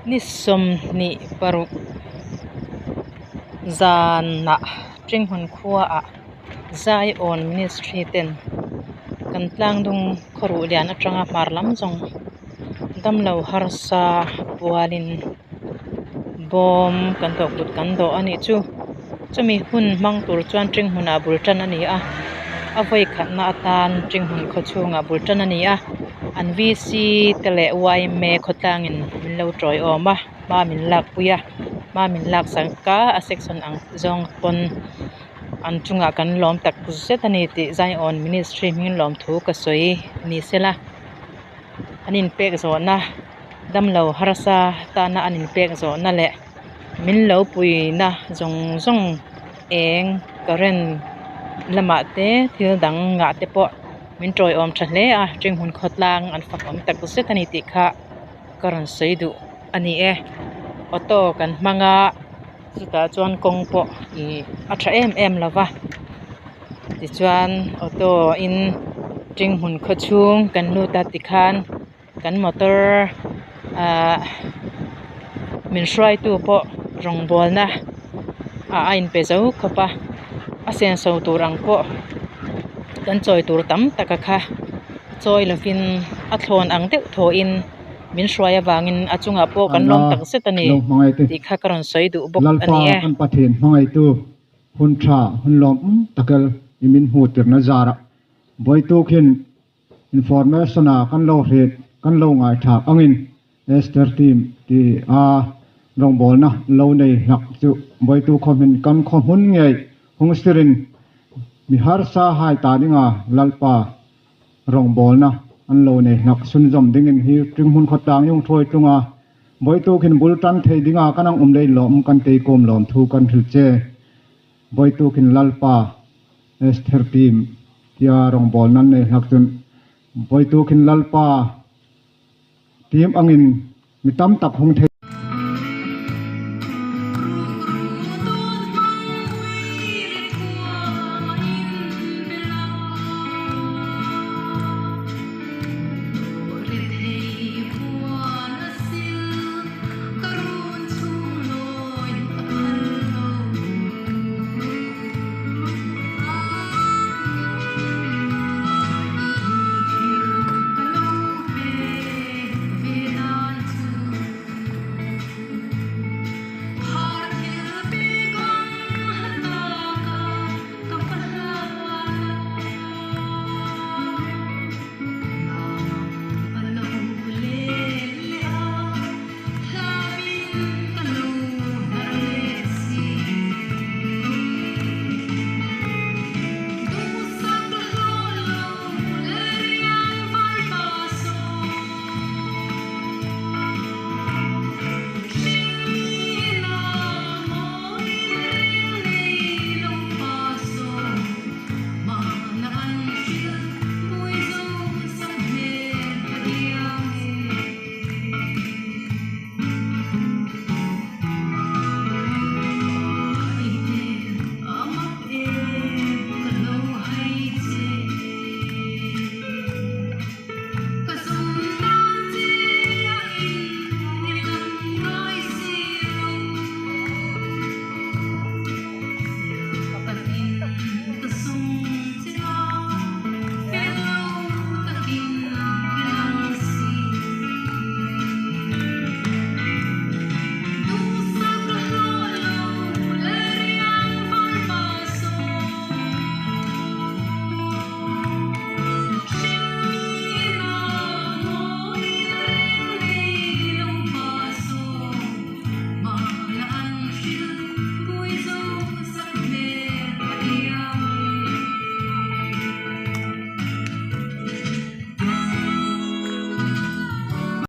ni som ni paruk zan na tring hun khua a zai on ministry ten kan tlang dung khoru lian atanga marlam zong damlo harsa pualin bom kan tok but kan do ani chu chumi hun mang tur chuan tring huna bultan ani a avoi khatna atan tring hun kho chunga bultan ani a an vc tele wai me khotangin minlo troi oma ma min lak puya ma min lak sangka a section ang zong pon an chunga kan lom tak puzet ani ti zai on ministry min lom thu ka soi ni sela anin pek zo na damlo harsa ta na anin pek zo na le min lo pui na zong zong eng karen lama te thil dang nga te po min troi om thle a tring hun khotlang an fak om tak puzet ani ti kha karan seidu ani e auto kan manga chuta chuan kong po I atha em lawa ti chuan auto in tring hun kho chung kan lu ta ti khan kan motor min shrai tu po rong bol na a in pe zo khopa a sen so turang po kan choi tur tam taka kha choi lovin a thlon ang deuh tho in min shrai awangin achunga po kan lom tak setani ti kha karon soi du bok ani e kan pathen mangai tu hun tha hun lom takal imin hu tirna zara boi tu khin information a kan lo het kan lo ngai tha angin ester team ti a rong bol na lo nei hak chu boi tu khomin kan khomun ngei hung stirin mi har sa hai ta dinga lalpa rong bol na an lo nei nak sun zom dingin hi tring hun khotang yung thoi tunga boi tu khin bultan thei dinga kanang dei lom kan tei kom lom thu kan thil che boi tu khin lalpa ester team tia rong bol nan nei hak chun boi tu khin lalpa team angin mitam tak hung thei